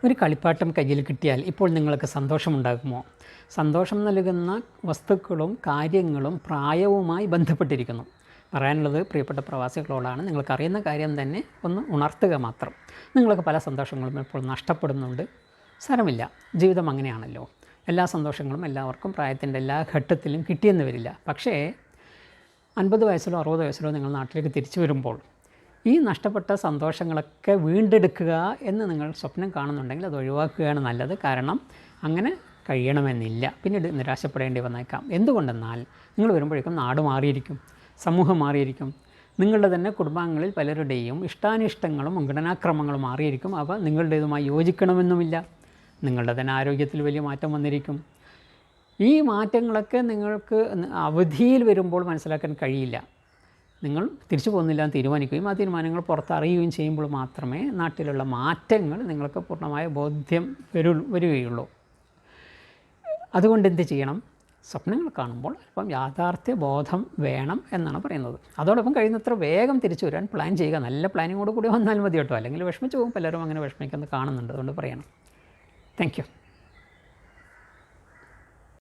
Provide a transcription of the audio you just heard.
ഒരു കളിപ്പാട്ടം കയ്യിൽ കിട്ടിയാൽ ഇപ്പോൾ നിങ്ങൾക്ക് സന്തോഷമുണ്ടാകുമോ? സന്തോഷം നൽകുന്ന വസ്തുക്കളും കാര്യങ്ങളും പ്രായവുമായി ബന്ധപ്പെട്ടിരിക്കുന്നു. പറയാനുള്ളത് പ്രിയപ്പെട്ട പ്രവാസികളോടാണ്, നിങ്ങൾക്കറിയുന്ന കാര്യം തന്നെ ഒന്ന് ഉണർത്തുക മാത്രം. നിങ്ങൾക്ക് പല സന്തോഷങ്ങളും ഇപ്പോൾ നഷ്ടപ്പെടുന്നുണ്ട്. സാരമില്ല, ജീവിതം അങ്ങനെയാണല്ലോ. എല്ലാ സന്തോഷങ്ങളും എല്ലാവർക്കും പ്രായത്തിൻ്റെ എല്ലാ ഘട്ടത്തിലും കിട്ടിയെന്ന് വരില്ല. പക്ഷേ 50 വയസ്സിലോ 60 വയസ്സിലോ നിങ്ങൾ നാട്ടിലേക്ക് തിരിച്ചു വരുമ്പോൾ ഈ നഷ്ടപ്പെട്ട സന്തോഷങ്ങളൊക്കെ വീണ്ടെടുക്കുക എന്ന് നിങ്ങൾ സ്വപ്നം കാണുന്നുണ്ടെങ്കിൽ അത് ഒഴിവാക്കുകയാണ് നല്ലത്. കാരണം അങ്ങനെ കഴിയണമെന്നില്ല. പിന്നീട് നിരാശപ്പെടേണ്ടി വന്നേക്കാം. എന്തുകൊണ്ടെന്നാൽ നിങ്ങൾ വരുമ്പോഴേക്കും നാട് മാറിയിരിക്കും, സമൂഹം മാറിയിരിക്കും, നിങ്ങളുടെ തന്നെ കുടുംബാംഗങ്ങളിൽ പലരുടെയും ഇഷ്ടാനിഷ്ടങ്ങളും മുൻഗണനാക്രമങ്ങളും മാറിയിരിക്കും. അവ നിങ്ങളുടേതുമായി യോജിക്കണമെന്നുമില്ല. നിങ്ങളുടെ തന്നെ ആരോഗ്യത്തിൽ വലിയ മാറ്റം വന്നിരിക്കും. ഈ മാറ്റങ്ങളൊക്കെ നിങ്ങൾക്ക് അവധിയിൽ വരുമ്പോൾ മനസ്സിലാക്കാൻ കഴിയില്ല. നിങ്ങൾ തിരിച്ചു പോകുന്നില്ല എന്ന് തീരുമാനിക്കുകയും ആ തീരുമാനങ്ങൾ പുറത്തറിയുകയും ചെയ്യുമ്പോൾ മാത്രമേ നാട്ടിലുള്ള മാറ്റങ്ങൾ നിങ്ങൾക്ക് പൂർണ്ണമായ ബോധ്യം വരികയുള്ളൂ. അതുകൊണ്ട് എന്ത് ചെയ്യണം? സ്വപ്നങ്ങൾ കാണുമ്പോൾ അല്പം യാഥാർത്ഥ്യ ബോധം വേണം എന്നാണ് പറയുന്നത്. അതോടൊപ്പം കഴിയുന്നത്ര വേഗം തിരിച്ചു വരാൻ പ്ലാൻ ചെയ്യുക. നല്ല പ്ലാനിങ്ങോട് കൂടി വന്നാൽ മതി കേട്ടോ, അല്ലെങ്കിൽ വിഷമിച്ച് പോകും. പലരും അങ്ങനെ വിഷമിക്കുന്നത് കാണുന്നുണ്ട്. അതുകൊണ്ട് പറയണം. Thank you.